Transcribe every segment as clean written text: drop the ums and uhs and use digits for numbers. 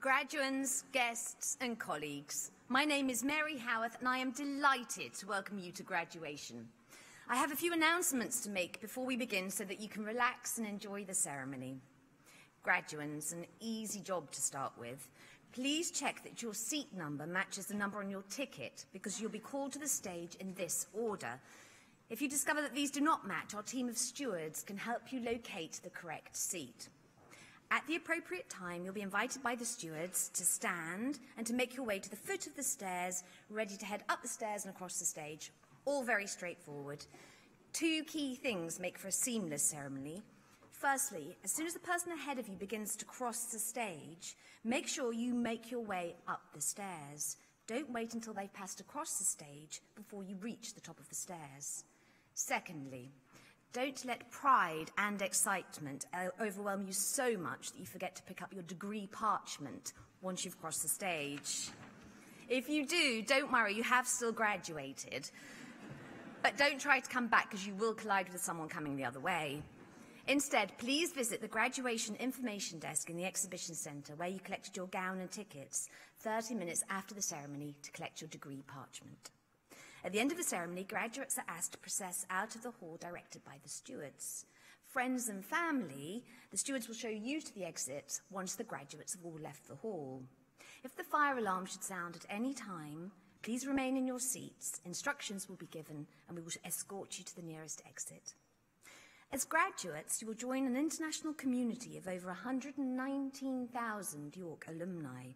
Graduands, guests and colleagues, my name is Mary Howarth and I am delighted to welcome you to graduation. I have a few announcements to make before we begin so that you can relax and enjoy the ceremony. Graduands, an easy job to start with. Please check that your seat number matches the number on your ticket because you'll be called to the stage in this order. If you discover that these do not match, our team of stewards can help you locate the correct seat. At the appropriate time, you'll be invited by the stewards to stand and to make your way to the foot of the stairs, ready to head up the stairs and across the stage. All very straightforward. Two key things make for a seamless ceremony. Firstly, as soon as the person ahead of you begins to cross the stage, make sure you make your way up the stairs. Don't wait until they've passed across the stage before you reach the top of the stairs. Secondly, don't let pride and excitement overwhelm you so much that you forget to pick up your degree parchment once you've crossed the stage. If you do, don't worry, you have still graduated. But don't try to come back because you will collide with someone coming the other way. Instead, please visit the Graduation Information Desk in the Exhibition Centre where you collected your gown and tickets 30 minutes after the ceremony to collect your degree parchment. At the end of the ceremony, graduates are asked to process out of the hall directed by the stewards. Friends and family, the stewards will show you to the exit once the graduates have all left the hall. If the fire alarm should sound at any time, please remain in your seats. Instructions will be given and we will escort you to the nearest exit. As graduates, you will join an international community of over 119,000 York alumni.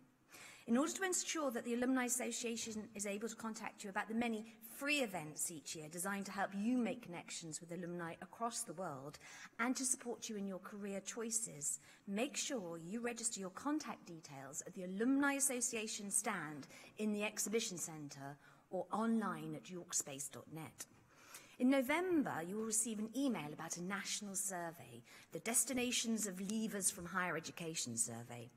In order to ensure that the Alumni Association is able to contact you about the many free events each year designed to help you make connections with alumni across the world and to support you in your career choices, make sure you register your contact details at the Alumni Association stand in the Exhibition Centre or online at yorkspace.net. In November, you will receive an email about a national survey, the Destinations of Leavers from Higher Education survey.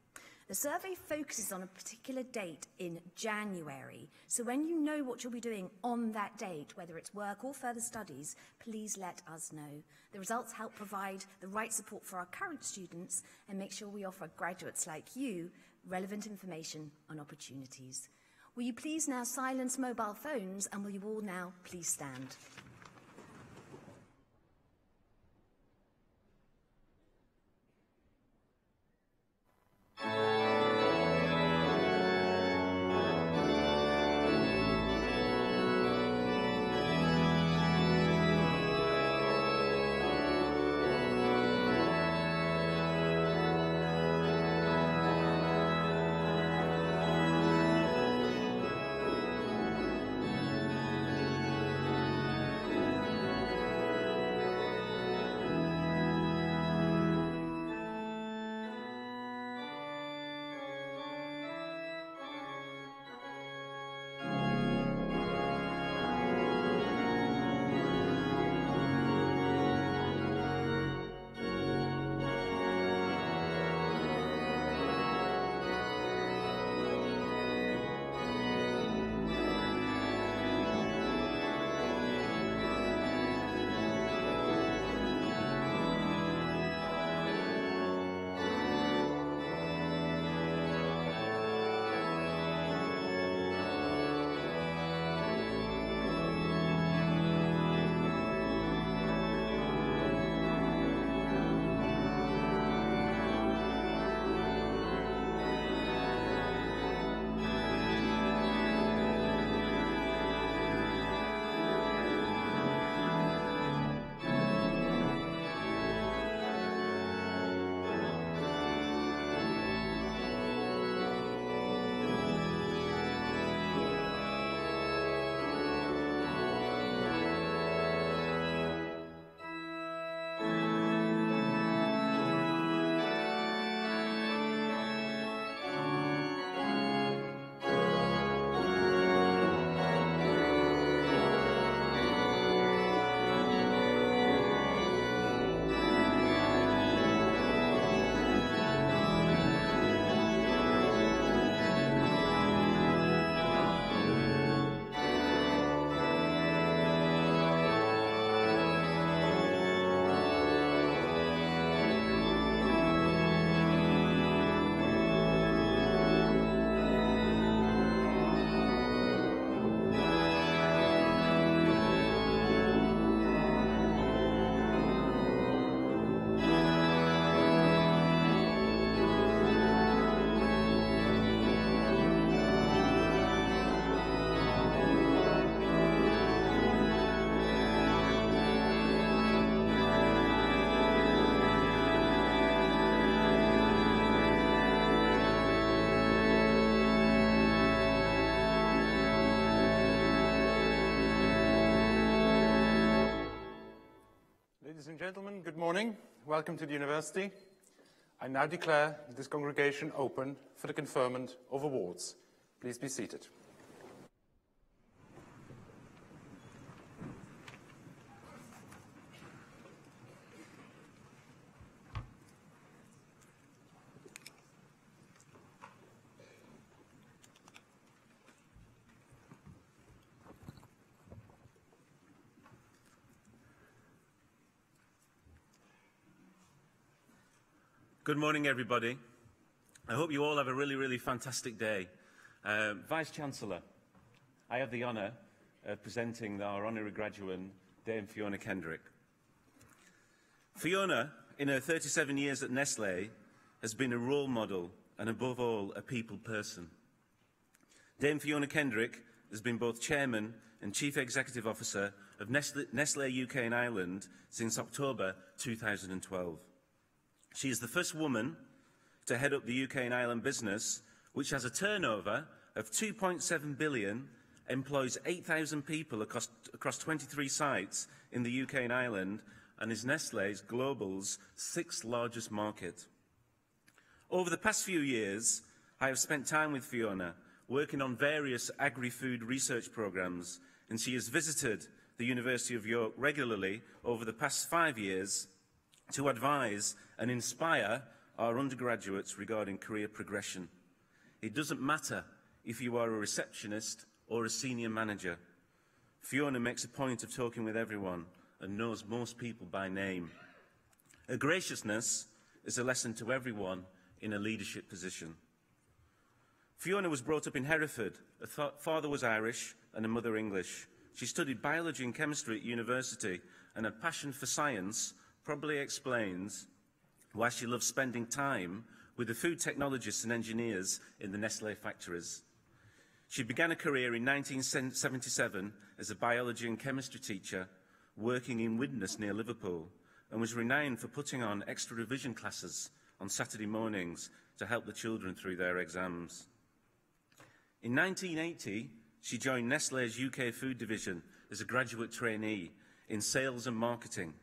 The survey focuses on a particular date in January, so when you know what you'll be doing on that date, whether it's work or further studies, please let us know. The results help provide the right support for our current students and make sure we offer graduates like you relevant information on opportunities. Will you please now silence mobile phones and will you all now please stand? Ladies and gentlemen, good morning. Welcome to the University. I now declare this congregation open for the conferment of awards. Please be seated. Good morning, everybody. I hope you all have a really fantastic day. Vice-chancellor, I have the honour of presenting our honorary graduate, Dame Fiona Kendrick. Fiona, in her 37 years at Nestlé, has been a role model and, above all, a people person. Dame Fiona Kendrick has been both chairman and chief executive officer of Nestlé UK and Ireland since October 2012. She is the first woman to head up the UK and Ireland business, which has a turnover of 2.7 billion, employs 8,000 people across 23 sites in the UK and Ireland, and is Nestlé's global's 6th largest market. Over the past few years, I have spent time with Fiona working on various agri-food research programmes, and she has visited the University of York regularly over the past 5 years to advise and inspire our undergraduates regarding career progression. It doesn't matter if you are a receptionist or a senior manager. Fiona makes a point of talking with everyone and knows most people by name. Her graciousness is a lesson to everyone in a leadership position. Fiona was brought up in Hereford. Her father was Irish and her mother English. She studied biology and chemistry at university, and her passion for science probably explains why she loves spending time with the food technologists and engineers in the Nestlé factories. She began a career in 1977 as a biology and chemistry teacher working in Widnes near Liverpool, and was renowned for putting on extra revision classes on Saturday mornings to help the children through their exams. In 1980, she joined Nestlé's UK food division as a graduate trainee in sales and marketing.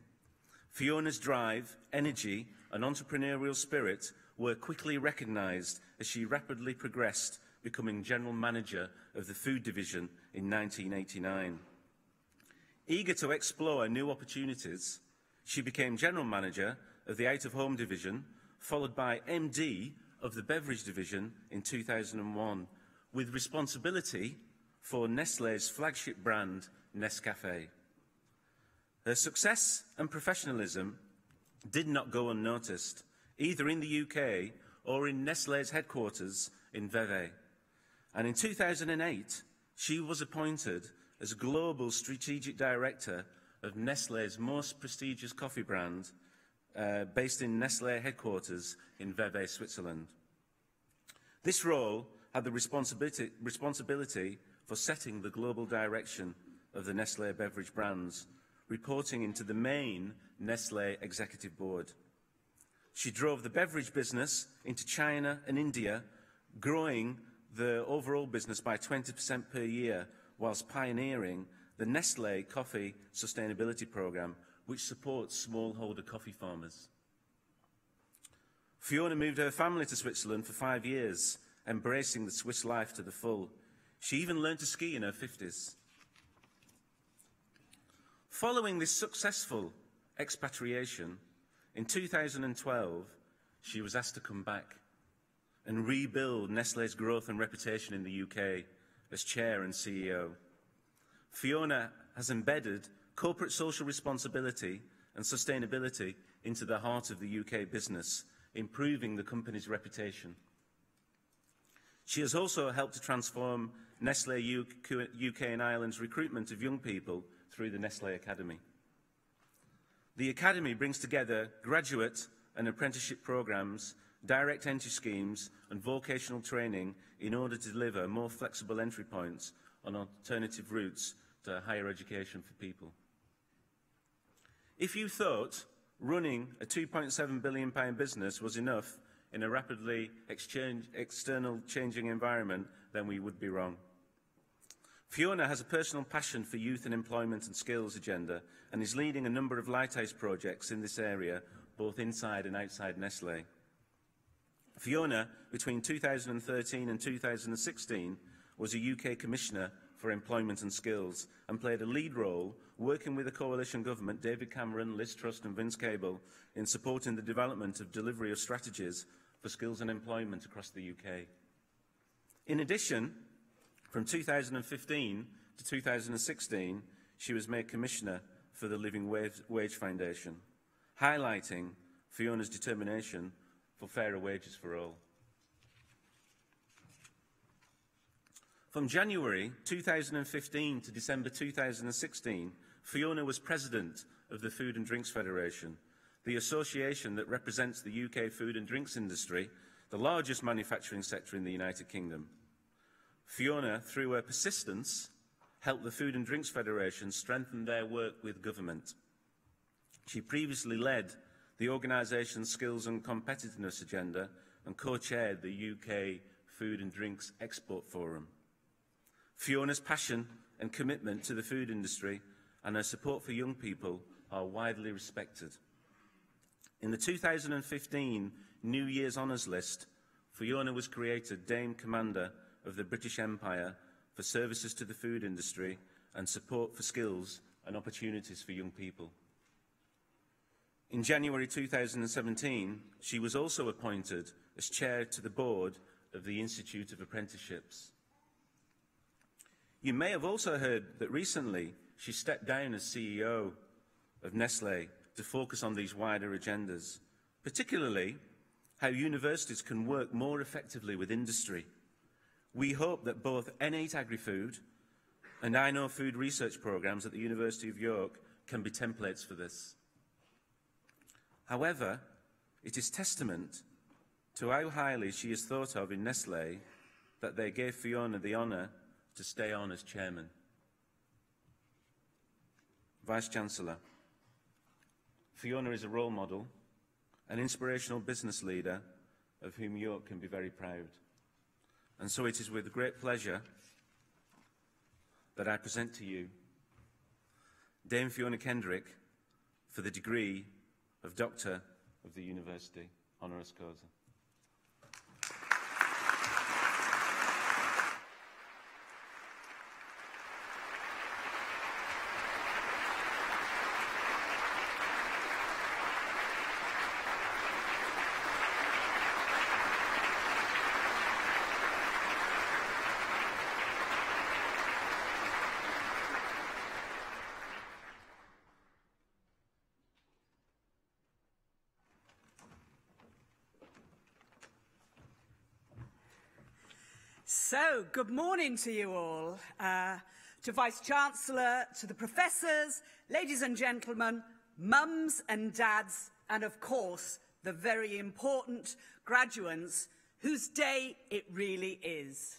Fiona's drive, energy and entrepreneurial spirit were quickly recognised as she rapidly progressed, becoming general manager of the food division in 1989. Eager to explore new opportunities, she became general manager of the out-of-home division, followed by MD of the beverage division in 2001, with responsibility for Nestlé's flagship brand, Nescafé. Her success and professionalism did not go unnoticed, either in the UK or in Nestlé's headquarters in Vevey. And in 2008, she was appointed as Global Strategic Director of Nestlé's most prestigious coffee brand, based in Nestlé headquarters in Vevey, Switzerland. This role had the responsibility for setting the global direction of the Nestlé beverage brands, reporting into the main Nestlé Executive Board. She drove the beverage business into China and India, growing the overall business by 20% per year, whilst pioneering the Nestlé Coffee Sustainability Programme, which supports smallholder coffee farmers. Fiona moved her family to Switzerland for 5 years, embracing the Swiss life to the full. She even learned to ski in her 50s. Following this successful expatriation, in 2012, she was asked to come back and rebuild Nestlé's growth and reputation in the UK as chair and CEO. Fiona has embedded corporate social responsibility and sustainability into the heart of the UK business, improving the company's reputation. She has also helped to transform Nestlé UK and Ireland's recruitment of young people through the Nestlé Academy. The Academy brings together graduate and apprenticeship programmes, direct entry schemes and vocational training in order to deliver more flexible entry points on alternative routes to higher education for people. If you thought running a £2.7 billion business was enough in a rapidly external changing environment, then we would be wrong. Fiona has a personal passion for youth and employment and skills agenda and is leading a number of lighthouse projects in this area, both inside and outside Nestlé. Fiona, between 2013 and 2016, was a UK Commissioner for Employment and Skills and played a lead role working with the coalition government, David Cameron, Liz Truss and Vince Cable, in supporting the development of delivery of strategies for skills and employment across the UK. In addition, from 2015 to 2016, she was made Commissioner for the Living Wage Foundation, highlighting Fiona's determination for fairer wages for all. From January 2015 to December 2016, Fiona was President of the Food and Drinks Federation, the association that represents the UK food and drinks industry, the largest manufacturing sector in the United Kingdom. Fiona, through her persistence, helped the Food and Drinks Federation strengthen their work with government. She previously led the organisation's Skills and Competitiveness Agenda and co-chaired the UK Food and Drinks Export Forum. Fiona's passion and commitment to the food industry and her support for young people are widely respected. In the 2015 New Year's Honours List, Fiona was created Dame Commander of the British Empire for services to the food industry and support for skills and opportunities for young people. In January 2017, she was also appointed as Chair to the Board of the Institute of Apprenticeships. You may have also heard that recently she stepped down as CEO of Nestlé to focus on these wider agendas, particularly how universities can work more effectively with industry. We hope that both N8 Agri-Food and I Know Food research programmes at the University of York can be templates for this. However, it is testament to how highly she is thought of in Nestlé that they gave Fiona the honour to stay on as chairman. Vice-chancellor, Fiona is a role model, an inspirational business leader of whom York can be very proud. And so it is with great pleasure that I present to you Dame Fiona Kendrick for the degree of Doctor of the University, honoris causa. So, good morning to you all, to Vice-Chancellor, to the professors, ladies and gentlemen, mums and dads, and of course, the very important graduates whose day it really is.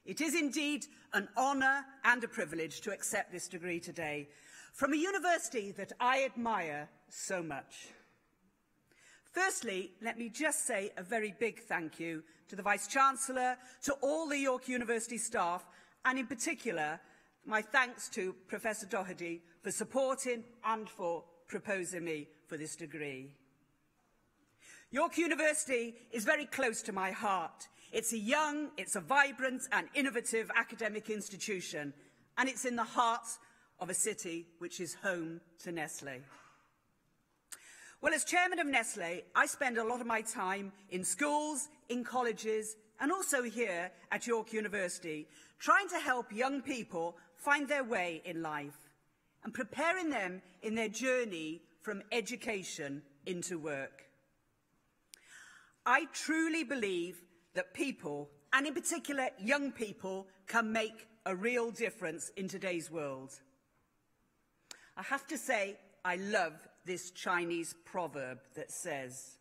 It is indeed an honour and a privilege to accept this degree today from a university that I admire so much. Firstly, let me just say a very big thank you to the Vice-Chancellor, to all the York University staff, and in particular, my thanks to Professor Doherty for supporting and for proposing me for this degree. York University is very close to my heart. It's a young, it's a vibrant and innovative academic institution, and it's in the heart of a city which is home to Nestlé. Well, as chairman of Nestlé, I spend a lot of my time in schools, in colleges, and also here at York University, trying to help young people find their way in life and preparing them in their journey from education into work. I truly believe that people, and in particular young people, can make a real difference in today's world. I have to say, I love this Chinese proverb that says,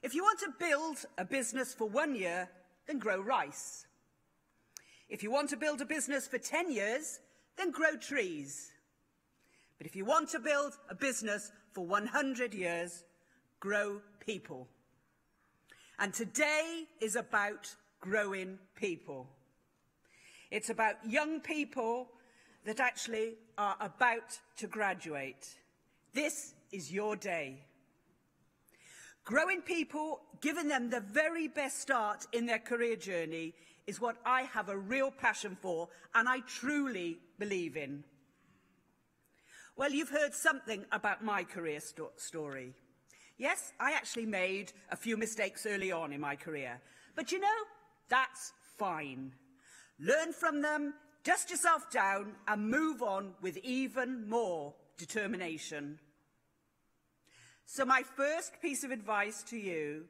if you want to build a business for 1 year, then grow rice. If you want to build a business for 10 years, then grow trees. But if you want to build a business for 100 years, grow people. And today is about growing people. It's about young people that actually are about to graduate. This is your day. Growing people, giving them the very best start in their career journey is what I have a real passion for and I truly believe in. Well, you've heard something about my career story. Yes, I actually made a few mistakes early on in my career. But you know, that's fine. Learn from them, dust yourself down, and move on with even more determination. So my first piece of advice to you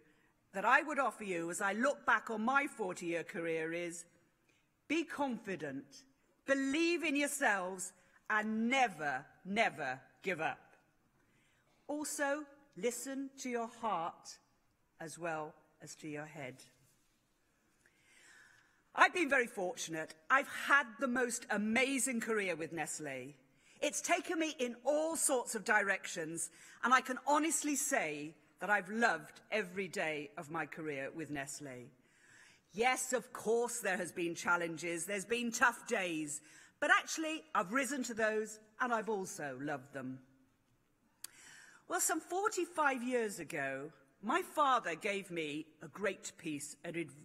that I would offer you as I look back on my 40-year career is, be confident, believe in yourselves, and never, never give up. Also, listen to your heart as well as to your head. I've been very fortunate. I've had the most amazing career with Nestlé. It's taken me in all sorts of directions, and I can honestly say that I've loved every day of my career with Nestlé. Yes, of course, there has been challenges, there's been tough days, but actually I've risen to those and I've also loved them. Well, some 45 years ago, my father gave me a great piece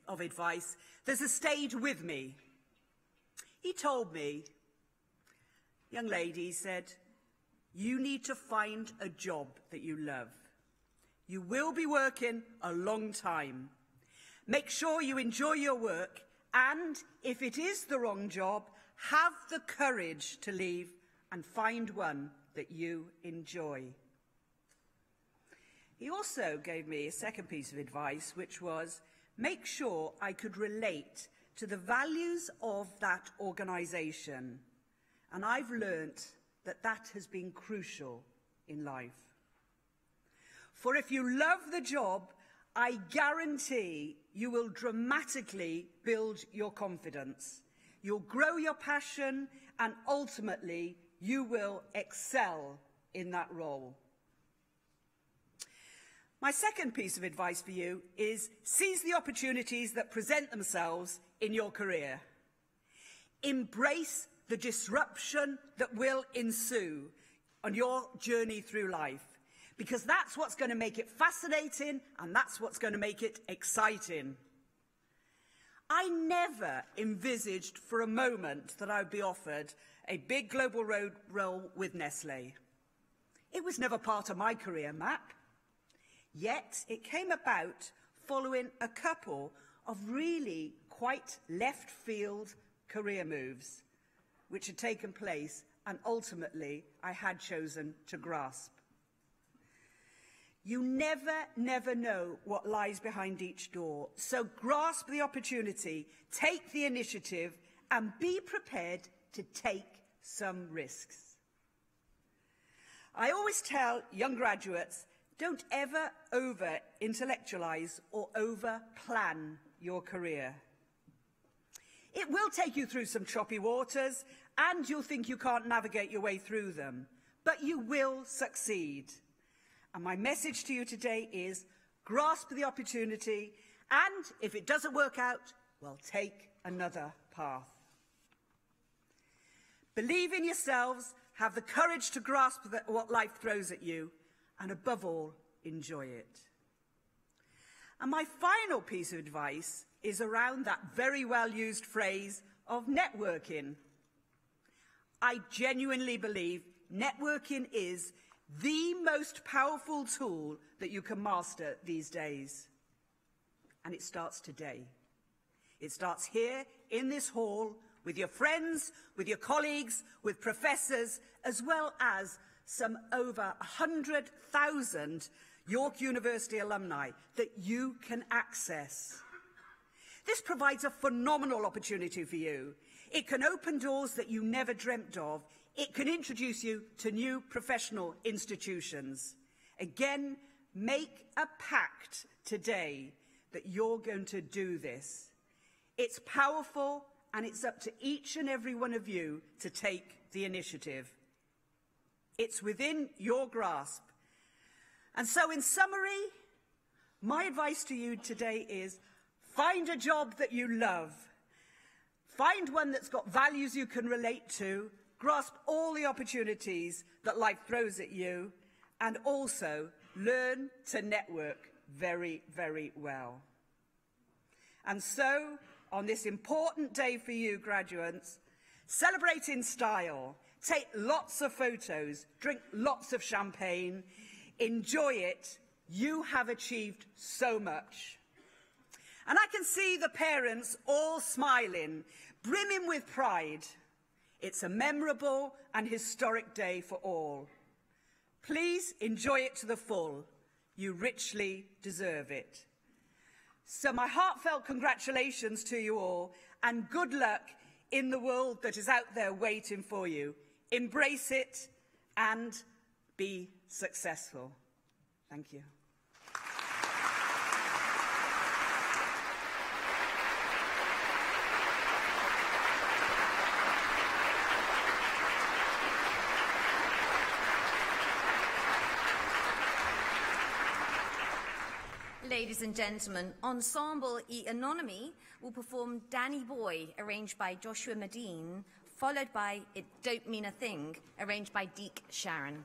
of advice that has stayed with me. He told me, young lady, he said, you need to find a job that you love. You will be working a long time. Make sure you enjoy your work, and if it is the wrong job, have the courage to leave and find one that you enjoy. He also gave me a second piece of advice, which was, make sure I could relate to the values of that organisation. And I've learnt that that has been crucial in life. For if you love the job, I guarantee you will dramatically build your confidence. You'll grow your passion, and ultimately, you will excel in that role. My second piece of advice for you is seize the opportunities that present themselves in your career. Embrace the disruption that will ensue on your journey through life, because that's what's going to make it fascinating and that's what's going to make it exciting. I never envisaged for a moment that I would be offered a big global role with Nestlé. It was never part of my career map. Yet it came about following a couple of really quite left field career moves which had taken place and ultimately I had chosen to grasp. You never know what lies behind each door, so grasp the opportunity, take the initiative, and be prepared to take some risks. I always tell young graduates, don't ever over-intellectualize or over-plan your career. It will take you through some choppy waters, and you'll think you can't navigate your way through them, but you will succeed. And my message to you today is, grasp the opportunity, and if it doesn't work out, well, take another path. Believe in yourselves, have the courage to grasp what life throws at you, and above all, enjoy it. And my final piece of advice is around that very well-used phrase of networking. I genuinely believe networking is the most powerful tool that you can master these days. And it starts today. It starts here in this hall with your friends, with your colleagues, with professors, as well as some over 100,000 York University alumni that you can access. This provides a phenomenal opportunity for you. It can open doors that you never dreamt of. It can introduce you to new professional institutions. Again, make a pact today that you're going to do this. It's powerful, and it's up to each and every one of you to take the initiative. It's within your grasp. And so, in summary, my advice to you today is find a job that you love. Find one that's got values you can relate to, grasp all the opportunities that life throws at you, and also learn to network very, very well. And so, on this important day for you, graduates, celebrate in style, take lots of photos, drink lots of champagne, enjoy it. You have achieved so much. And I can see the parents all smiling, brimming with pride. It's a memorable and historic day for all. Please enjoy it to the full. You richly deserve it. So my heartfelt congratulations to you all, and good luck in the world that is out there waiting for you. Embrace it and be successful. Thank you. Ladies and gentlemen, Ensemble e Anonymy will perform Danny Boy, arranged by Joshua Medine, followed by It Don't Mean a Thing, arranged by Deke Sharon.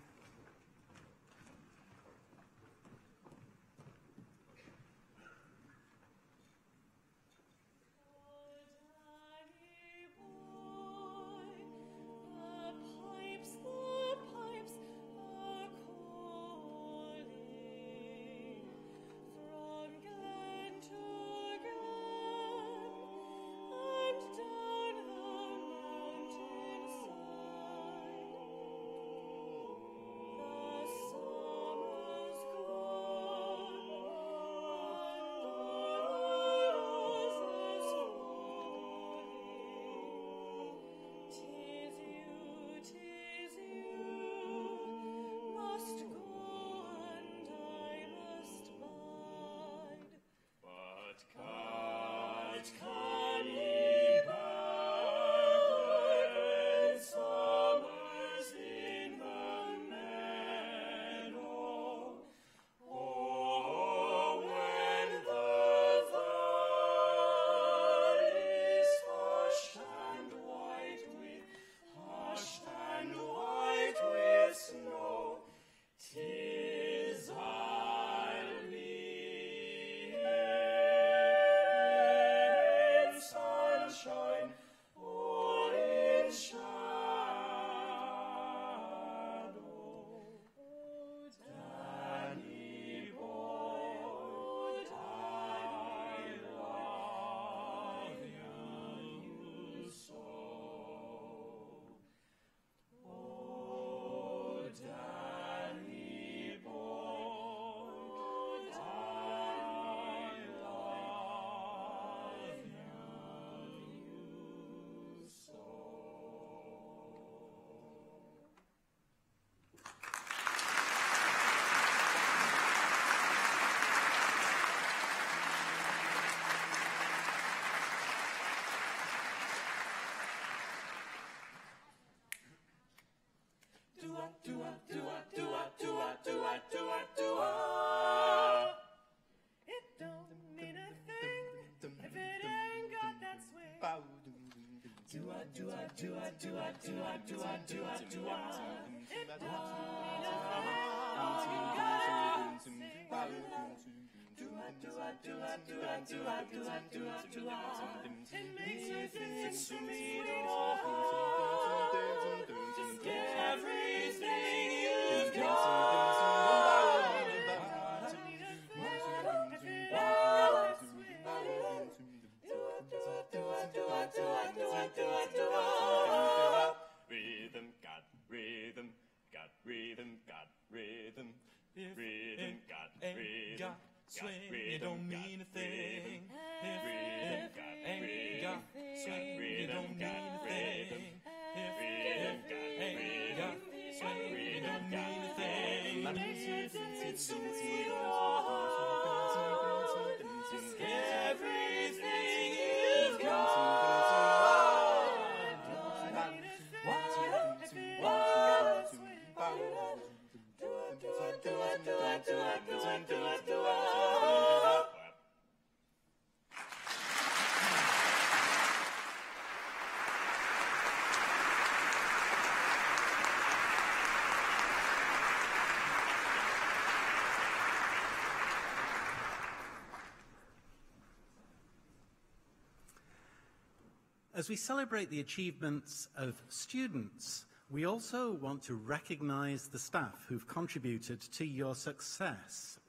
As we celebrate the achievements of students, we also want to recognise the staff who've contributed to your success.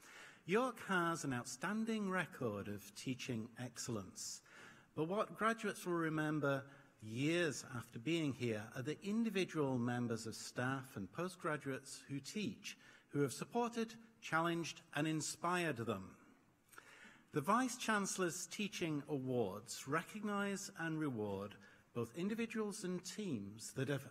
York has an outstanding record of teaching excellence, but what graduates will remember years after being here are the individual members of staff and postgraduates who teach, who have supported, challenged and inspired them. The Vice-Chancellor's Teaching Awards recognise and reward both individuals and teams that have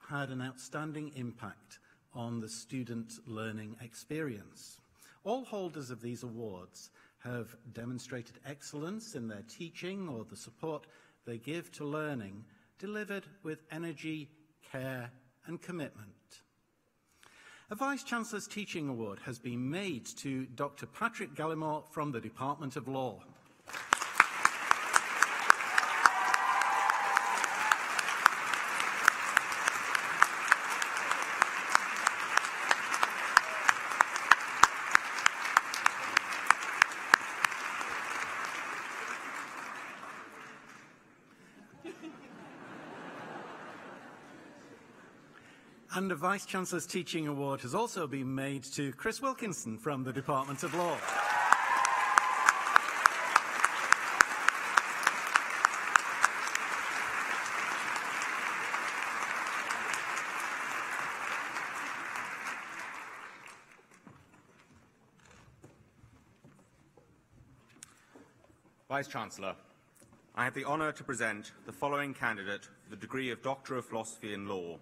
had an outstanding impact on the student learning experience. All holders of these awards have demonstrated excellence in their teaching or the support they give to learning, delivered with energy, care and commitment. A Vice-Chancellor's Teaching Award has been made to Dr. Patrick Gallimore from the Department of Law. And a Vice-Chancellor's Teaching Award has also been made to Chris Wilkinson from the Department of Law. Vice-Chancellor, I have the honour to present the following candidate for the degree of Doctor of Philosophy in Law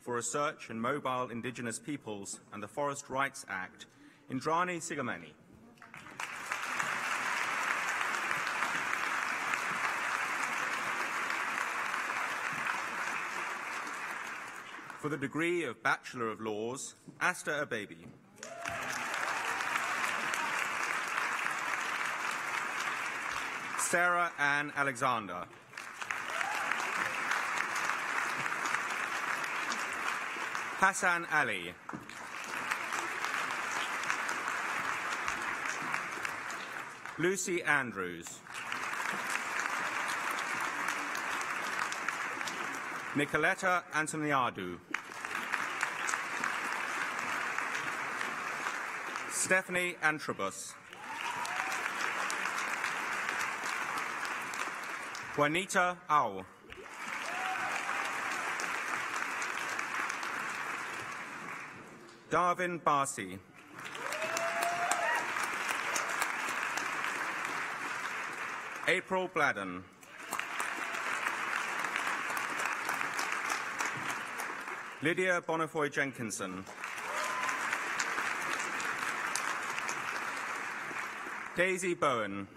for Research in Mobile Indigenous Peoples and the Forest Rights Act, Indrani Sigameni. For the degree of Bachelor of Laws, Asta Ababi. Sarah Ann Alexander. Hassan Ali. Lucy Andrews. Nicoletta Antoniadou. Stephanie Antrobus. Juanita Au. Darwin Barsi. April Bladden. Lydia Bonifoy Jenkinson. Daisy Bowen.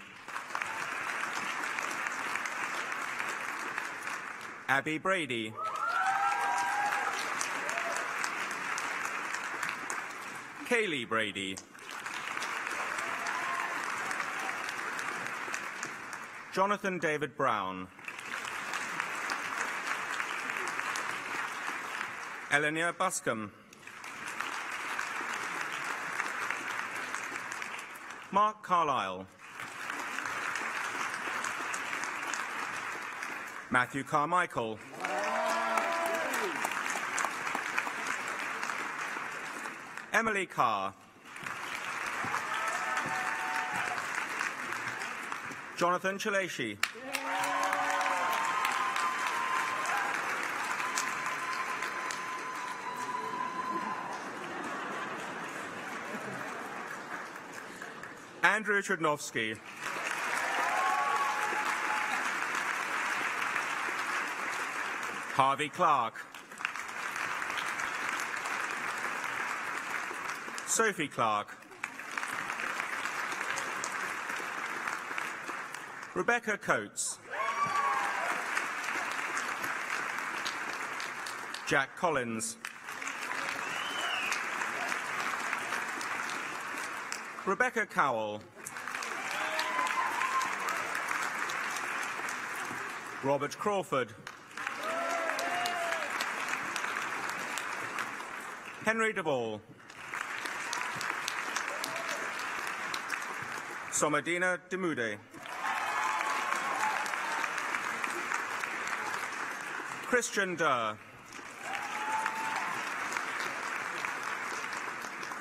Abby Brady. Kaylee Brady. Jonathan David Brown. Eleanor Buscombe. Mark Carlisle. Matthew Carmichael. Emily Carr. Jonathan Chalashi. Andrew Chudnovsky. Harvey Clark. Sophie Clark. Rebecca Coates. Jack Collins. Rebecca Cowell. Robert Crawford. Henry Duvall. Somadina Demude. Christian Durr.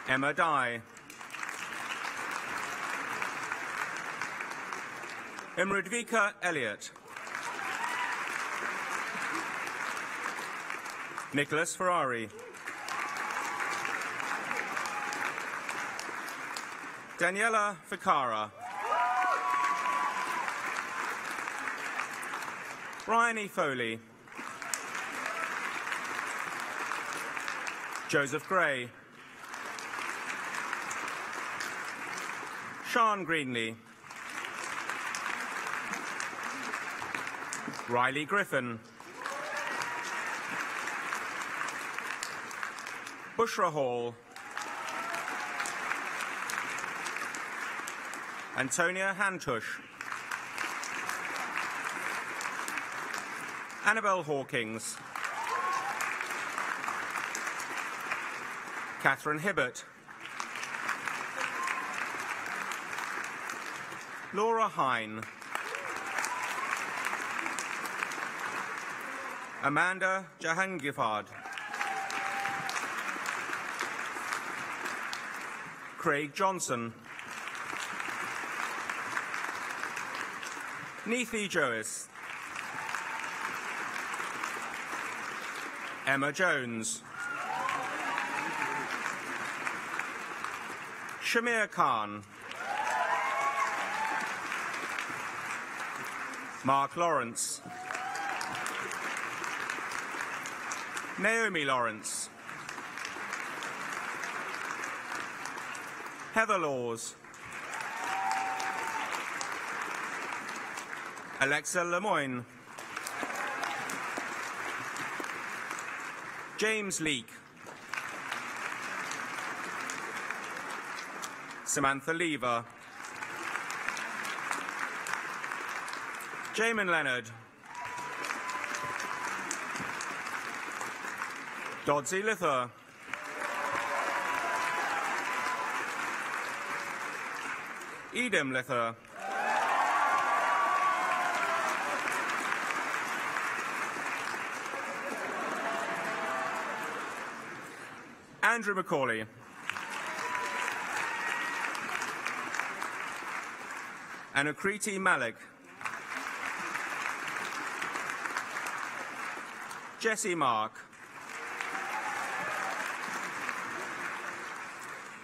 Emma Dye. Imradvika Elliott. Nicholas Ferrari. Daniela Ficara. Brian E. Foley. Joseph Gray. Sean Greenlee. Riley Griffin. Bushra Hall. Antonia Hantush. Annabelle Hawkins. Catherine Hibbert. Laura Hine. Amanda Jahangifard. Craig Johnson. Neethi Jois. Emma Jones. Shamir Khan. Mark Lawrence. Naomi Lawrence. Heather Laws. Alexa Lemoyne. James Leake. Samantha Lever. Jamin Leonard. Dodsey Lither. Edom Lither. Andrew Macaulay. Anakriti Malik. Jesse Mark.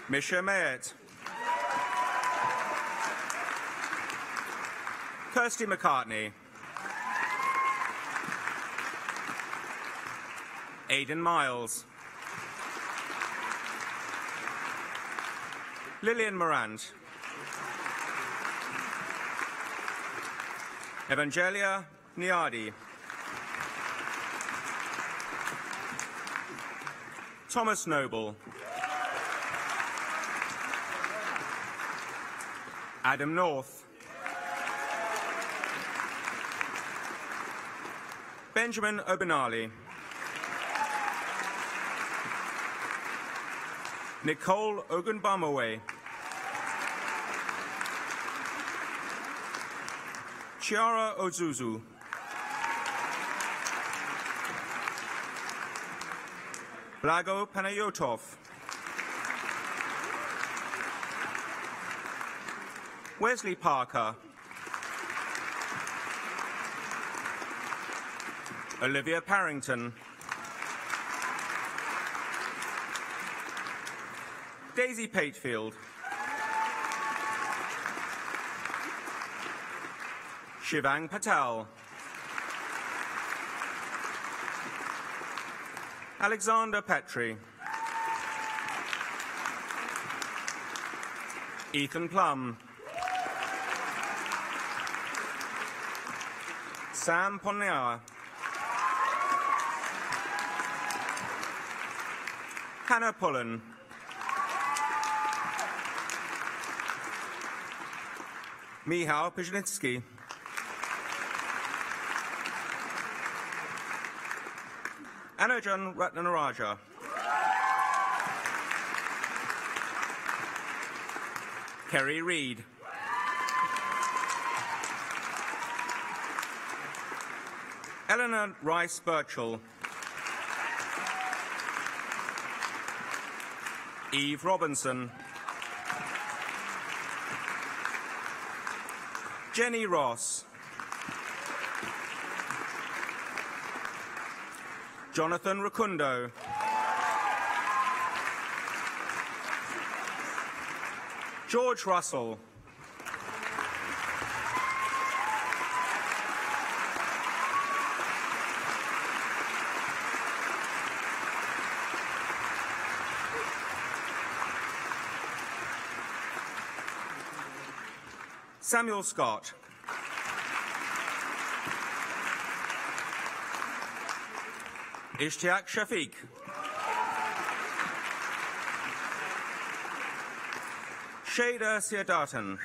Misha Mayet. Kirsty McCartney. Aidan Miles. Lillian Morant. Evangelia Niadi. Thomas Noble. Adam North. Benjamin Obenali. Nicole Ogunbamawe. Chiara Ozuzu. Blago Panayotov. Wesley Parker. Olivia Parrington. Daisy Patefield. Shivang Patel. Alexander Petrie. Ethan Plum. Sam Ponniar. Hannah Pullen. Michał Pizhnitsky. Anujan Ratnaraja. Kerry Reid. Eleanor Rice Birchall. Eve Robinson. Jenny Ross. Jonathan Rukundo. George Russell. Samuel Scott. Ishtiaq Shafiq. Shada Siadatan.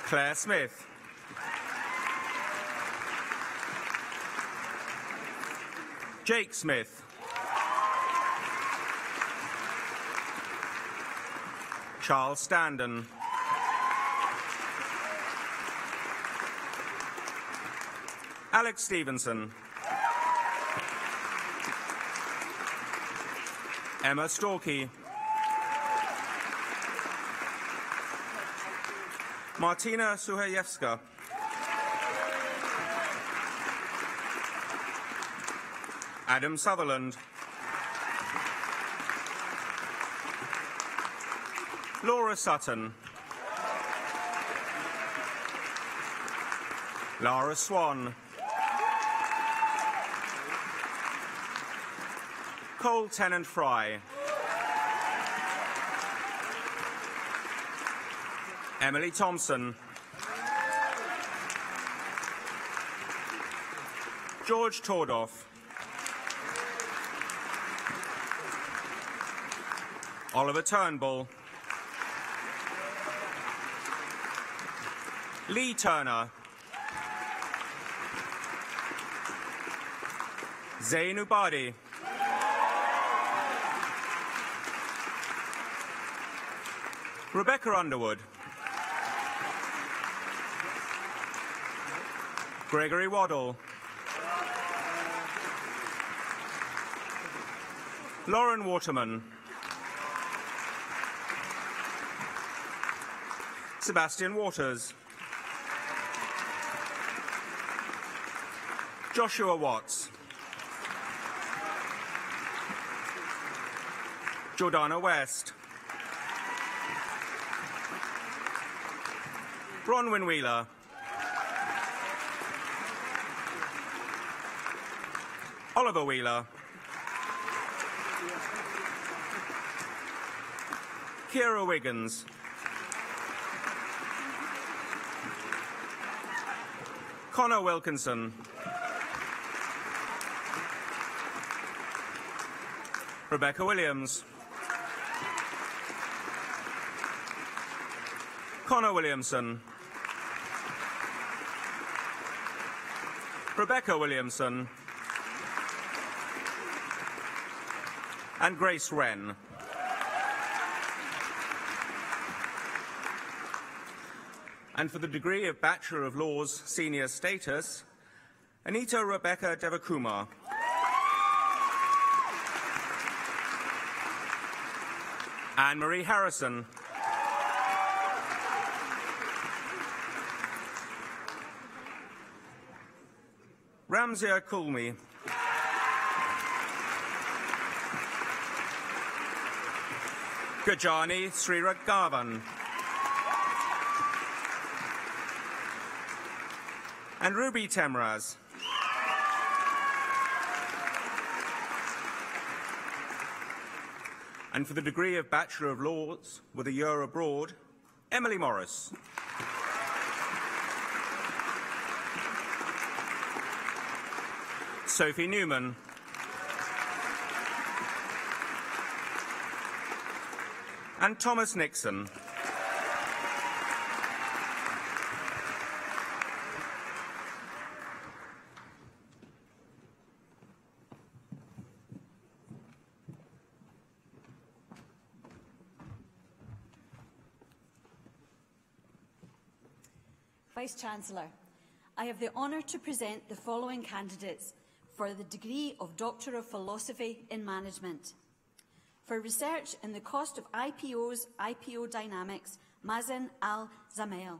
Claire Smith. Jake Smith. Charles Standen. Alex Stevenson. Emma Storkey. Martina Suhayevska. Adam Sutherland. Laura Sutton. Lara Swan. Cole Tennant Fry. Emily Thompson. George Tordoff. Oliver Turnbull. Lee Turner. Zain Ubadi. Rebecca Underwood. Gregory Waddle. Lauren Waterman. Sebastian Waters. Joshua Watts. Jordana West. Bronwyn Wheeler. Oliver Wheeler. Kira Wiggins. Connor Wilkinson. Rebecca Williams. Connor Williamson. Rebecca Williamson. And Grace Wren. And for the degree of Bachelor of Laws Senior Status, Anita Rebecca Devakumar. Anne-Marie Harrison. Ramzia Kulmi. Gajani Sriragavan. And Ruby Temraz. And for the degree of Bachelor of Laws with a year abroad, Emily Morris. Sophie Newman. And Thomas Nixon. Vice-chancellor, I have the honour to present the following candidates for the degree of Doctor of Philosophy in Management. For research in the cost of IPOs, IPO dynamics, Mazen Al-Zamel.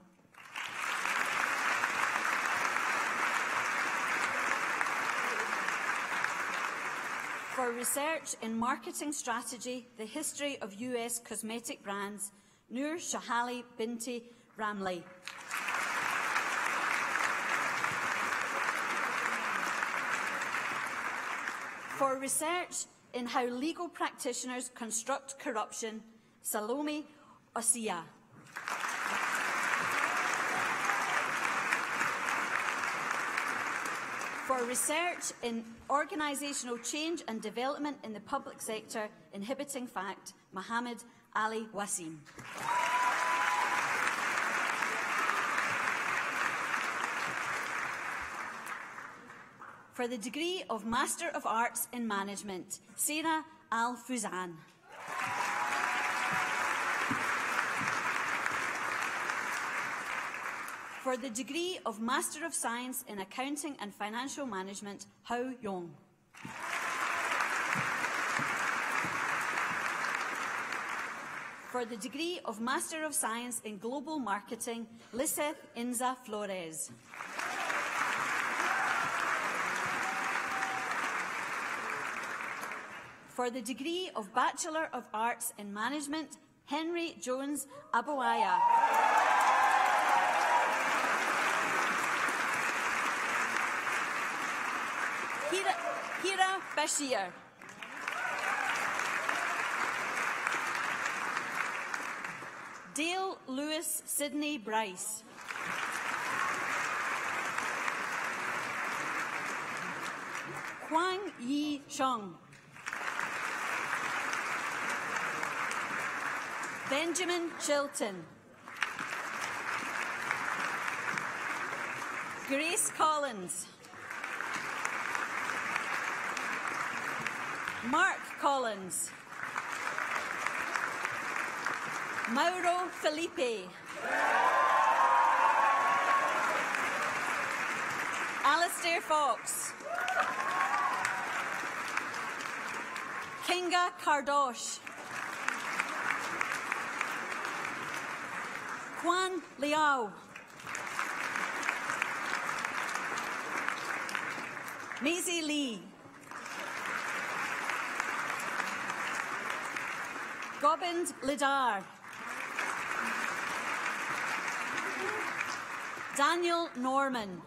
For research in marketing strategy, the history of US cosmetic brands, Noor Shahali Binti Ramli. For research in how legal practitioners construct corruption, Salome Osia. For research in organisational change and development in the public sector, inhibiting fact, Mohammed Ali Wasim. For the degree of Master of Arts in Management, Sarah Al-Fuzan. For the degree of Master of Science in Accounting and Financial Management, Hao Yong. For the degree of Master of Science in Global Marketing, Liseth Inza Flores. For the degree of Bachelor of Arts in Management, Henry Jones Abouaya. Hira Bashir. Dale Lewis Sidney Bryce. Huang Yi Chong. Benjamin Chilton. Grace Collins. Mark Collins. Mauro Felipe. Alistair Fox. Kinga Kardosh. Juan Liao. Maisie Lee. Gobind Lidar. Daniel Norman.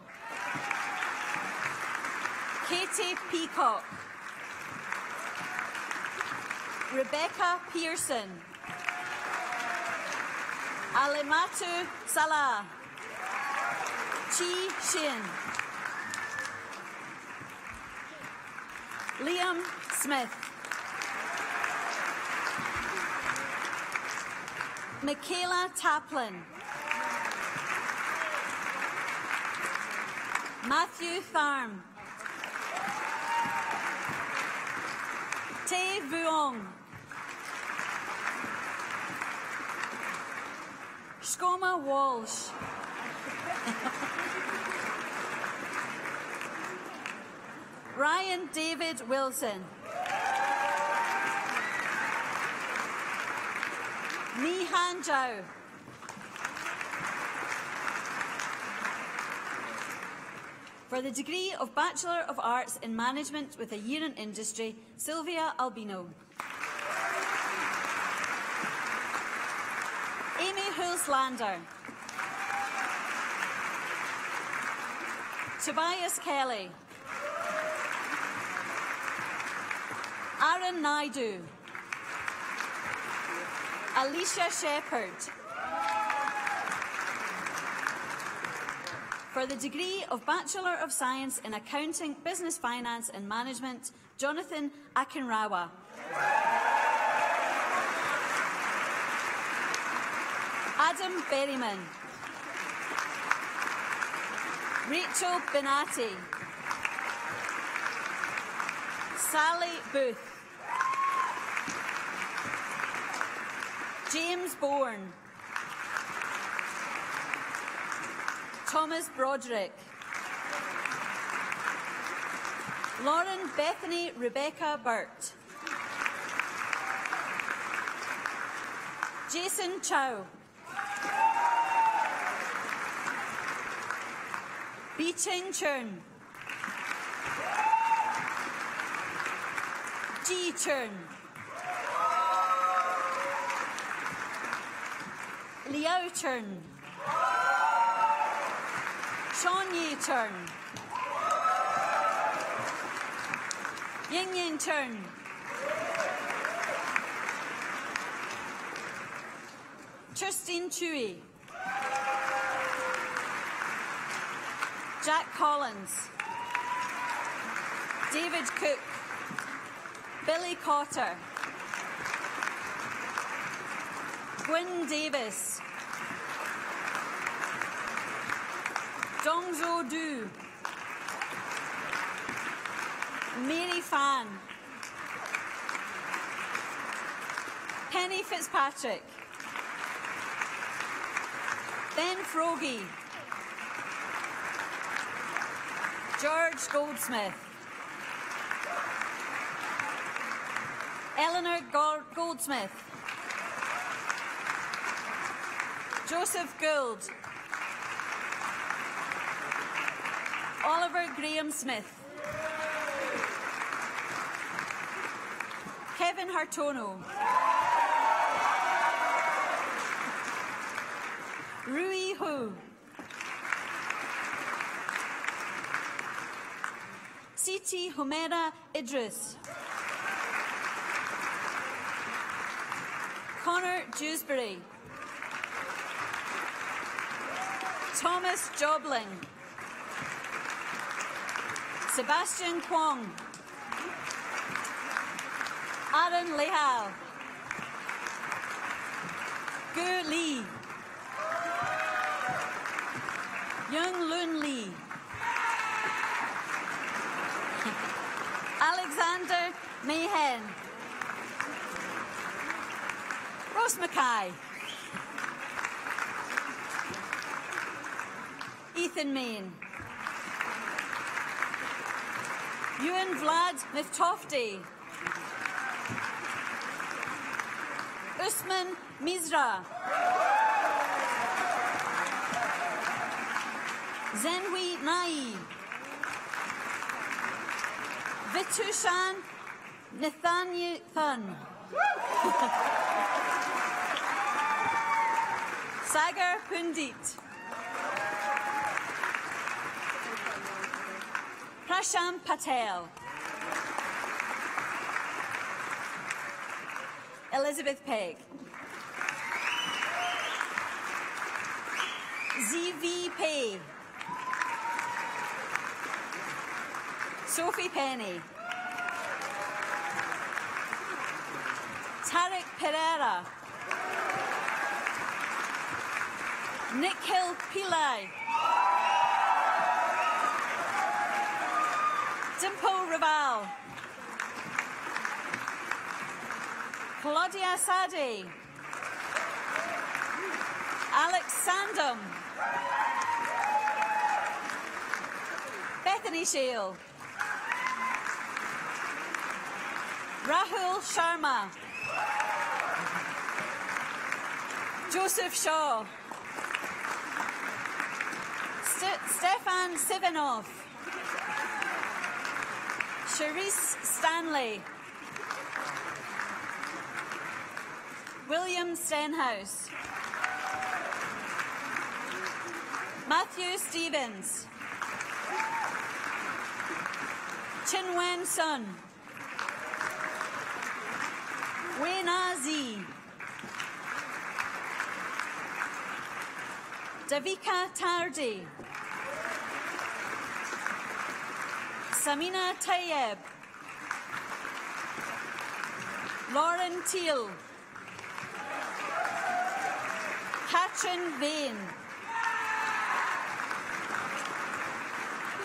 Katie Peacock. Rebecca Pearson. Alimatu Salah. Chi Shin. Liam Smith. Michaela Taplin. Matthew Tharm. Tae Vuong. Shkoma Walsh. Ryan David Wilson. Ni Han Zhao. For the degree of Bachelor of Arts in Management with a year in industry, Sylvia Albino. Amy Hulslander. Tobias Kelly. Aaron Naidu. Alicia Shepherd. For the degree of Bachelor of Science in Accounting, Business Finance and Management, Jonathan Akinrawa. Adam Berryman. Rachel Benatti. Sally Booth. James Bourne. Thomas Broderick. Lauren Bethany Rebecca Burt. Jason Chow. Bi-Cheng Chern. Ji Chern. Liao Chern. Sean Yi Chern. Ying Ying Chern. Tristan Chui. Jack Collins. David Cook. Billy Cotter. Gwyn Davis. Dongzhou Du. Mary Fan. Penny Fitzpatrick. Ben Frogey. George Goldsmith. Eleanor Goldsmith. Joseph Gould. Oliver Graham Smith. Kevin Hartono. Rui Hu. Siti Humera Idris. Connor Dewsbury. Thomas Jobling. Sebastian Kwong. Aaron Lehal. Gu Lee. Young Lun Lee. Alexander Mahan. Ross Mackay. Ethan Main. Ewan Vlad Miftofty. Usman Mizra. Zenhui Nai. Vitushan Nathaniel Sagar Pundit. Prasham Patel. Elizabeth Pegg. ZV Pay. Sophie Penny. Tarek Pereira. Nikhil Pillai. Dimple Raval. Claudia Sade. Alex Sandom. Bethany Shale. Rahul Sharma. Joseph Shaw. Stefan Sivanov. Charisse Stanley. William Stenhouse. Matthew Stevens. Chinwen Sun. Wena Z. Davika Tardi. Samina Tayeb. Lauren Teal. Katrin Vane.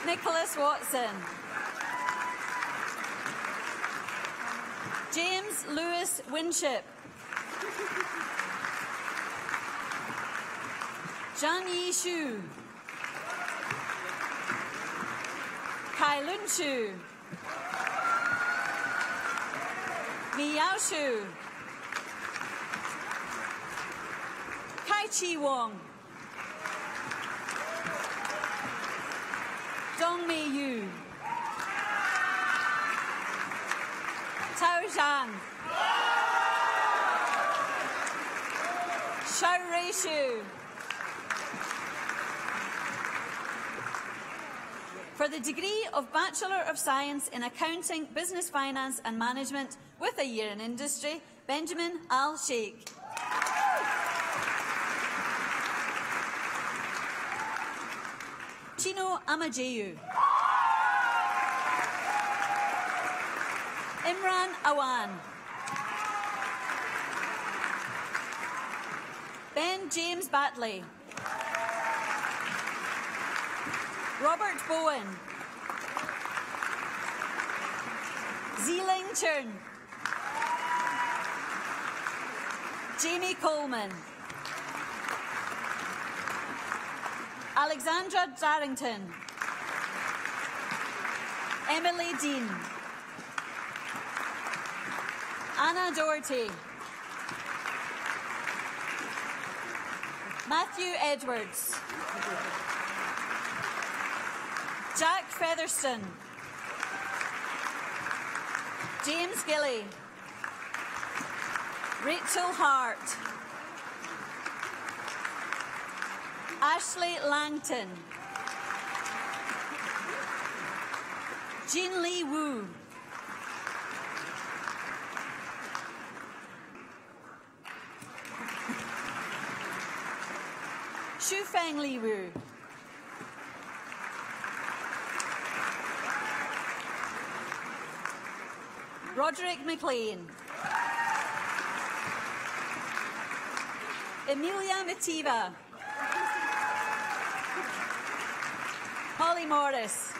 Nicholas Watson. James Lewis Winship. Zhang Yi Shu. Kai Lun Shu, Mi Yao Shu, Kai Chi Wong, Dong Mei Yu, Tao Zhang, Shao Rui Shu. For the degree of Bachelor of Science in Accounting, Business Finance and Management with a year in industry, Benjamin Al-Sheikh. Chino Amajeyu. Imran Awan. Ben James Batley. Robert Bowen. Ziling Chern. Jamie Coleman. Alexandra Darrington. Emily Dean. Anna Doherty. Matthew Edwards. Jack Featherston. James Gilly. Rachel Hart. Ashley Langton. Jean Lee Wu. Shu Feng Li Wu. Roderick McLean. Emilia Mativa. Holly Morris.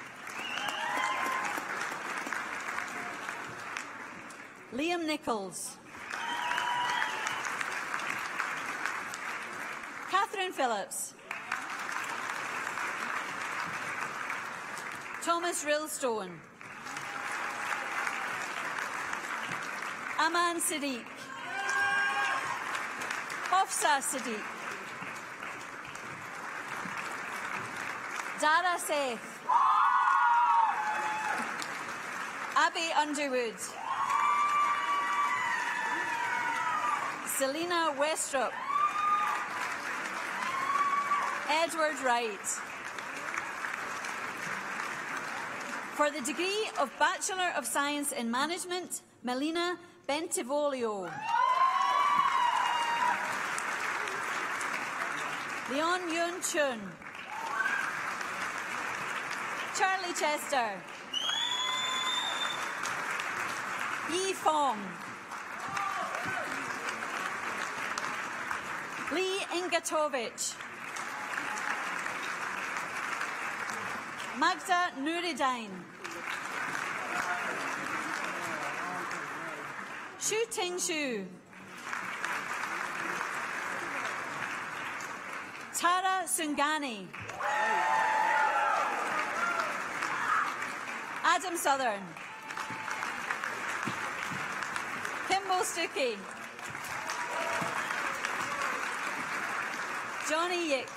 Liam Nichols. Catherine Phillips. Thomas Rillstone. Aman Siddiq. Hafsa Siddiq. Dara Seth. Abby Underwood. Selena Westrup. Edward Wright. For the degree of Bachelor of Science in Management, Melina Bentivolio. Leon Yun Chun. Charlie Chester. Yi Fong. Lee Ingatovich. Magda Nuridine. Shu Ting Shu. Tara Sungani. Adam Southern. Kimball Stuckey. Johnny Yick.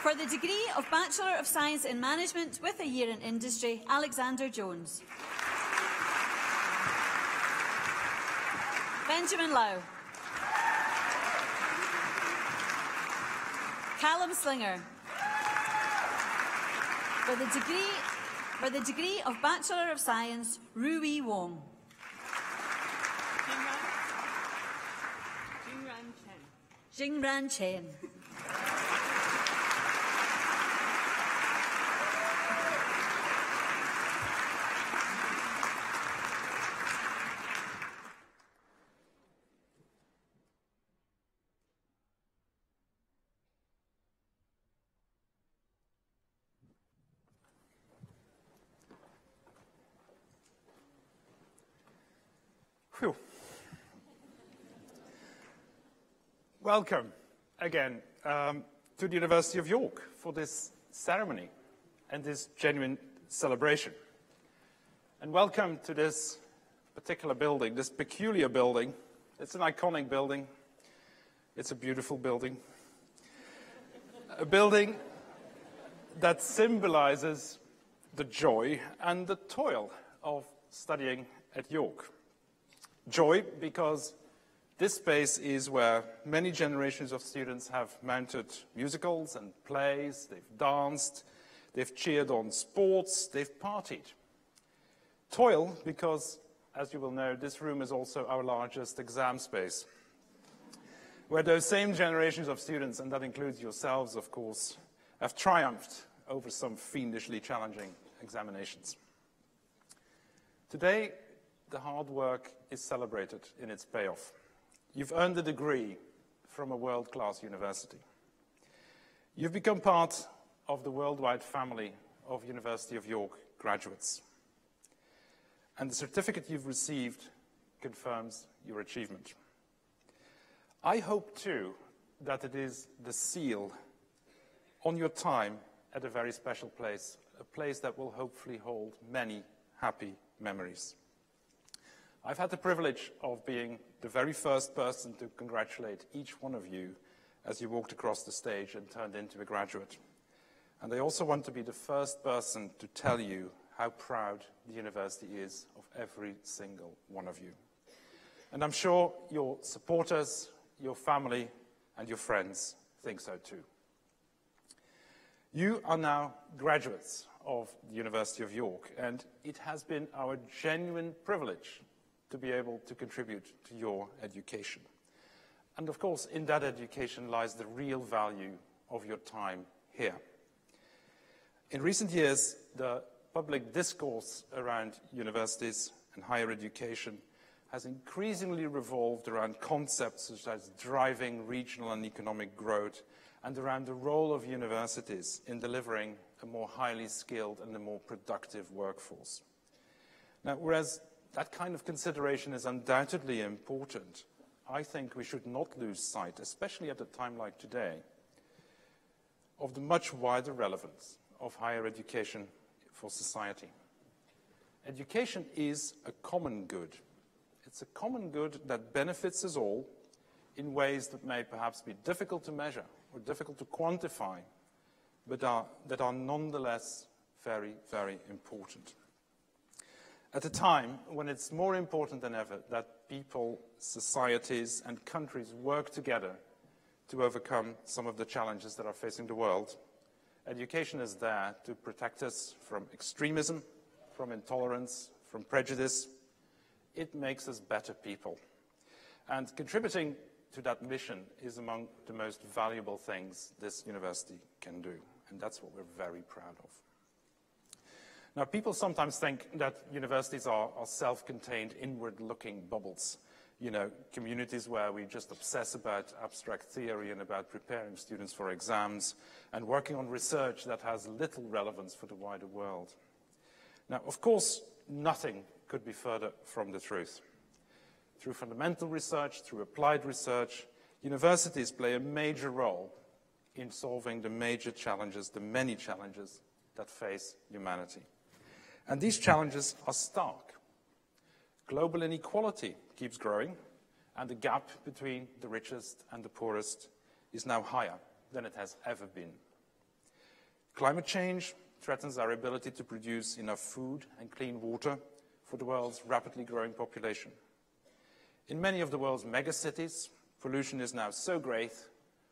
For the degree of Bachelor of Science in Management with a year in industry, Alexander Jones. Benjamin Lau. Callum Slinger. For the degree of Bachelor of Science, Rui Wong. Jingran Chen. Phew. Welcome again to the University of York for this ceremony and this genuine celebration. And welcome to this particular building, this peculiar building. It's an iconic building. It's a beautiful building. A building that symbolizes the joy and the toil of studying at York. Joy because this space is where many generations of students have mounted musicals and plays, they've danced, they've cheered on sports, they've partied. Toil because, as you will know, this room is also our largest exam space, where those same generations of students, and that includes yourselves, of course, have triumphed over some fiendishly challenging examinations. Today, the hard work is celebrated in its payoff. You've earned a degree from a world-class university. You've become part of the worldwide family of University of York graduates. And the certificate you've received confirms your achievement. I hope, too, that it is the seal on your time at a very special place, a place that will hopefully hold many happy memories. I've had the privilege of being the very first person to congratulate each one of you as you walked across the stage and turned into a graduate. And I also want to be the first person to tell you how proud the university is of every single one of you. And I'm sure your supporters, your family, and your friends think so too. You are now graduates of the University of York, and it has been our genuine privilege to be able to contribute to your education. And of course, in that education lies the real value of your time here. In recent years, the public discourse around universities and higher education has increasingly revolved around concepts such as driving regional and economic growth and around the role of universities in delivering a more highly skilled and a more productive workforce. Now, whereas that kind of consideration is undoubtedly important, I think we should not lose sight, especially at a time like today, of the much wider relevance of higher education for society. Education is a common good. It's a common good that benefits us all in ways that may perhaps be difficult to measure or difficult to quantify, but that are nonetheless very, very important. At a time when it's more important than ever that people, societies, and countries work together to overcome some of the challenges that are facing the world, education is there to protect us from extremism, from intolerance, from prejudice. It makes us better people. And contributing to that mission is among the most valuable things this university can do. And that's what we're very proud of. Now, people sometimes think that universities are self-contained, inward-looking bubbles. You know, communities where we just obsess about abstract theory and about preparing students for exams and working on research that has little relevance for the wider world. Now, of course, nothing could be further from the truth. Through fundamental research, through applied research, universities play a major role in solving the major challenges, the many challenges that face humanity. And these challenges are stark. Global inequality keeps growing, and the gap between the richest and the poorest is now higher than it has ever been. Climate change threatens our ability to produce enough food and clean water for the world's rapidly growing population. In many of the world's megacities, pollution is now so great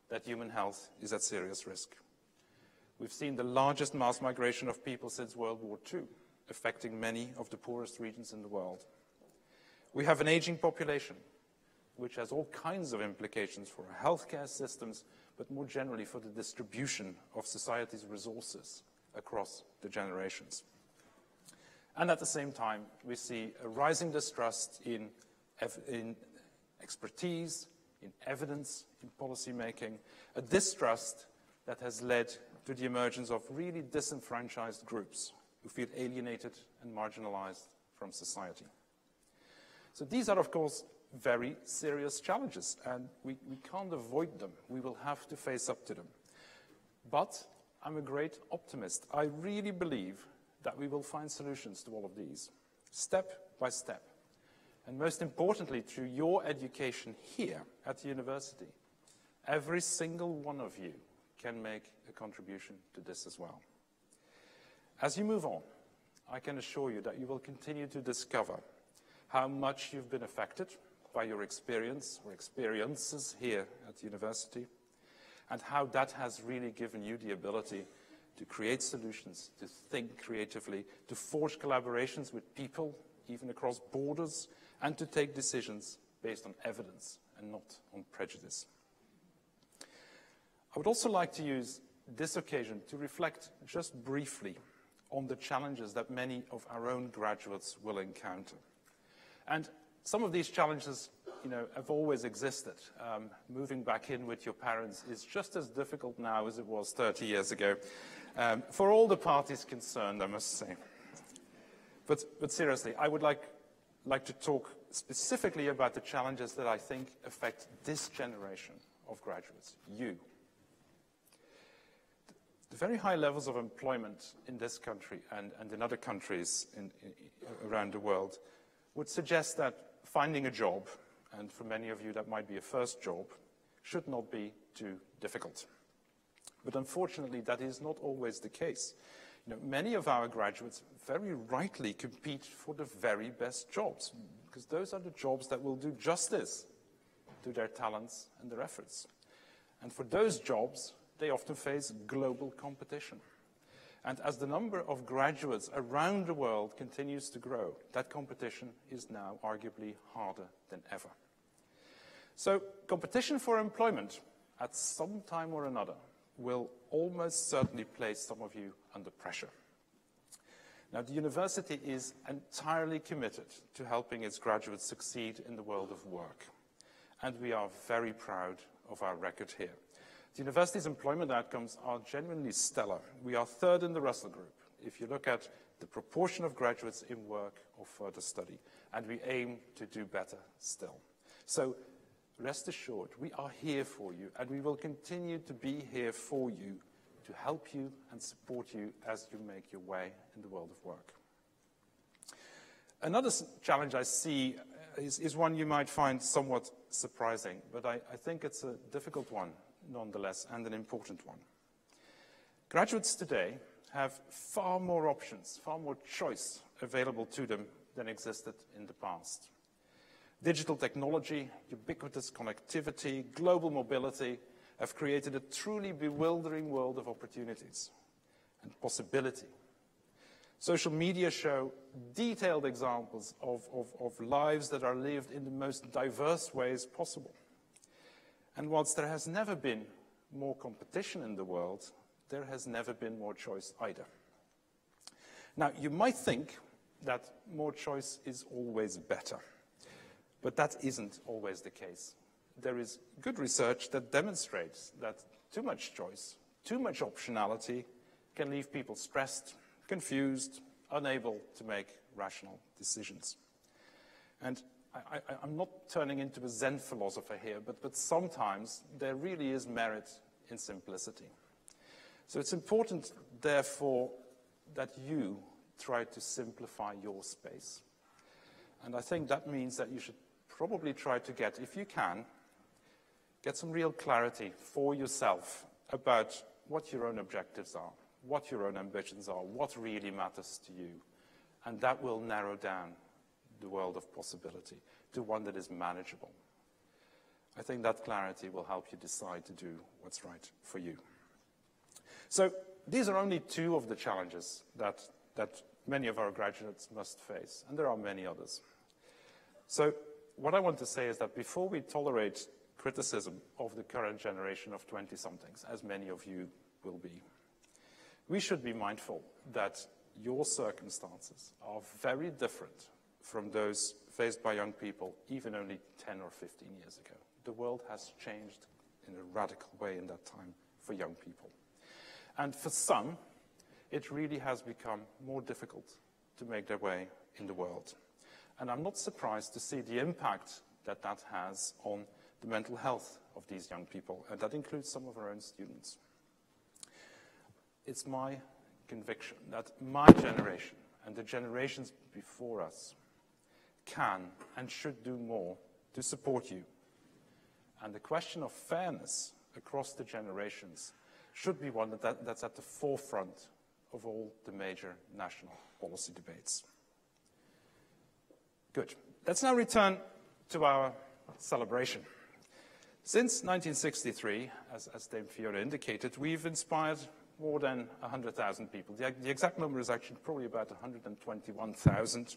that human health is at serious risk. We've seen the largest mass migration of people since World War II, affecting many of the poorest regions in the world. We have an aging population, which has all kinds of implications for our healthcare systems, but more generally for the distribution of society's resources across the generations. And at the same time, we see a rising distrust in expertise, in evidence, in policy making, a distrust that has led to the emergence of really disenfranchised groups who feel alienated and marginalized from society. So these are, of course, very serious challenges, and we can't avoid them. We will have to face up to them. But I'm a great optimist. I really believe that we will find solutions to all of these, step by step. And most importantly, through your education here at the university, every single one of you can make a contribution to this as well. As you move on, I can assure you that you will continue to discover how much you've been affected by your experience or experiences here at the university, and how that has really given you the ability to create solutions, to think creatively, to forge collaborations with people, even across borders, and to take decisions based on evidence and not on prejudice. I would also like to use this occasion to reflect just briefly on the challenges that many of our own graduates will encounter. And some of these challenges, have always existed. Moving back in with your parents is just as difficult now as it was 30 years ago, for all the parties concerned, I must say. But seriously, I would like to talk specifically about the challenges that I think affect this generation of graduates, you. The very high levels of employment in this country and in other countries around the world would suggest that finding a job, and for many of you that might be a first job, should not be too difficult. But unfortunately, that is not always the case. Many of our graduates very rightly compete for the very best jobs, because those are the jobs that will do justice to their talents and their efforts. And for those jobs, they often face global competition. And as the number of graduates around the world continues to grow, that competition is now arguably harder than ever. So competition for employment at some time or another will almost certainly place some of you under pressure. Now, the university is entirely committed to helping its graduates succeed in the world of work. And we are very proud of our record here. The university's employment outcomes are genuinely stellar. We are third in the Russell Group if you look at the proportion of graduates in work or further study, and we aim to do better still. So rest assured, we are here for you, and we will continue to be here for you to help you and support you as you make your way in the world of work. Another challenge I see is one you might find somewhat surprising, but I think it's a difficult one nonetheless, and an important one. Graduates today have far more options, far more choice available to them than existed in the past. Digital technology, ubiquitous connectivity, global mobility have created a truly bewildering world of opportunities and possibility. Social media show detailed examples of lives that are lived in the most diverse ways possible. And whilst there has never been more competition in the world, there has never been more choice either. Now, you might think that more choice is always better, but that isn't always the case. There is good research that demonstrates that too much choice, too much optionality can leave people stressed, confused, unable to make rational decisions. And I'm not turning into a Zen philosopher here, but sometimes there really is merit in simplicity. So it's important, therefore, that you try to simplify your space. And I think that means that you should probably try to get, if you can, get some real clarity for yourself about what your own objectives are, what your own ambitions are, what really matters to you. And that will narrow down the world of possibility to one that is manageable. I think that clarity will help you decide to do what's right for you. So these are only two of the challenges that many of our graduates must face, and there are many others. So what I want to say is that before we tolerate criticism of the current generation of 20-somethings, as many of you will be, we should be mindful that your circumstances are very different from those faced by young people even only 10 or 15 years ago. The world has changed in a radical way in that time for young people. And for some, it really has become more difficult to make their way in the world. And I'm not surprised to see the impact that that has on the mental health of these young people, and that includes some of our own students. it's my conviction that my generation and the generations before us can and should do more to support you. And the question of fairness across the generations should be one that's at the forefront of all the major national policy debates. Good. Let's now return to our celebration. Since 1963, as Dame Fiona indicated, we've inspired more than 100,000 people. The exact number is actually probably about 121,000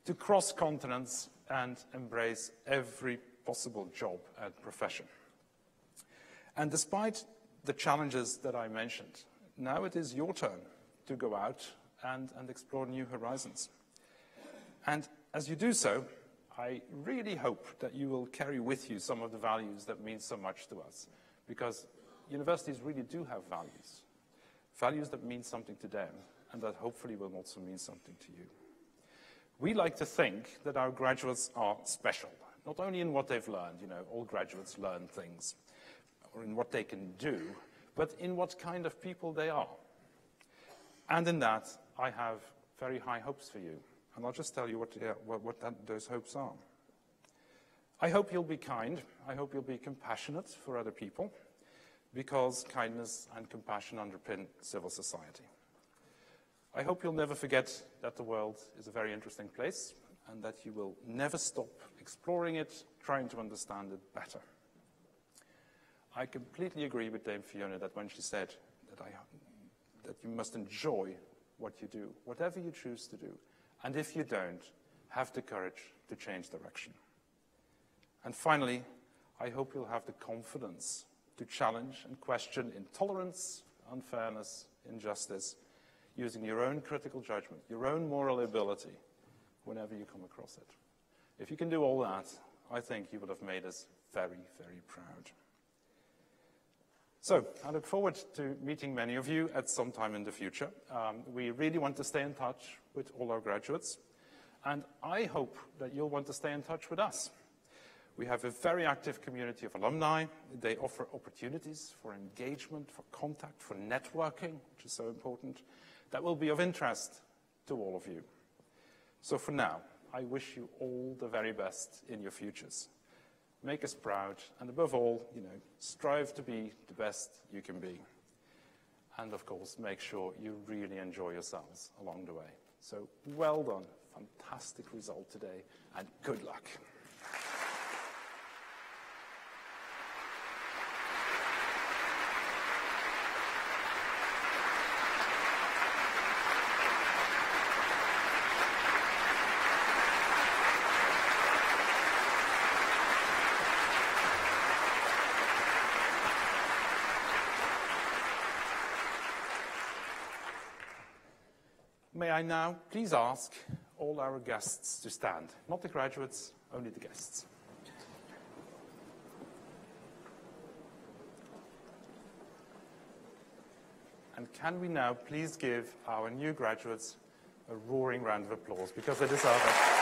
to cross continents and embrace every possible job and profession. And despite the challenges that I mentioned, now it is your turn to go out and explore new horizons. And as you do so, I really hope that you will carry with you some of the values that mean so much to us, because universities really do have values, values that mean something to them and that hopefully will also mean something to you. We like to think that our graduates are special, not only in what they've learned, all graduates learn things, or in what they can do, but in what kind of people they are. And in that, I have very high hopes for you. And I'll just tell you what those hopes are. I hope you'll be kind. I hope you'll be compassionate for other people, because kindness and compassion underpin civil society. I hope you'll never forget that the world is a very interesting place and that you will never stop exploring it, trying to understand it better. I completely agree with Dame Fiona that when she said that you must enjoy what you do, whatever you choose to do. And if you don't, have the courage to change direction. And finally, I hope you'll have the confidence to challenge and question intolerance, unfairness, injustice, using your own critical judgment, your own moral ability, whenever you come across it. If you can do all that, I think you will have made us very, very proud. So, I look forward to meeting many of you at some time in the future. We really want to stay in touch with all our graduates, and I hope that you'll want to stay in touch with us. We have a very active community of alumni. They offer opportunities for engagement, for contact, for networking, which is so important, that will be of interest to all of you. So for now, I wish you all the very best in your futures. Make us proud, and above all, strive to be the best you can be. And of course, make sure you really enjoy yourselves along the way. So well done, fantastic result today, and good luck. May I now please ask all our guests to stand? Not the graduates, only the guests. And can we now please give our new graduates a roaring round of applause, because they deserve it.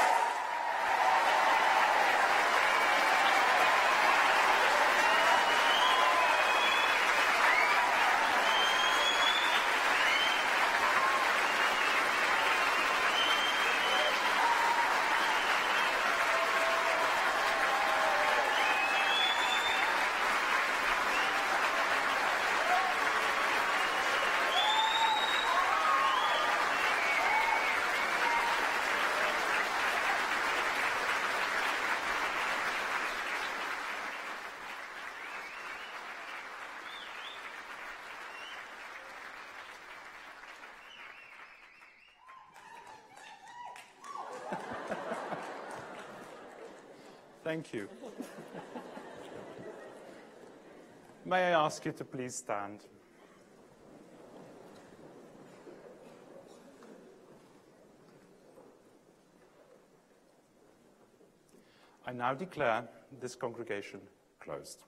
Thank you. May I ask you to please stand? I now declare this congregation closed.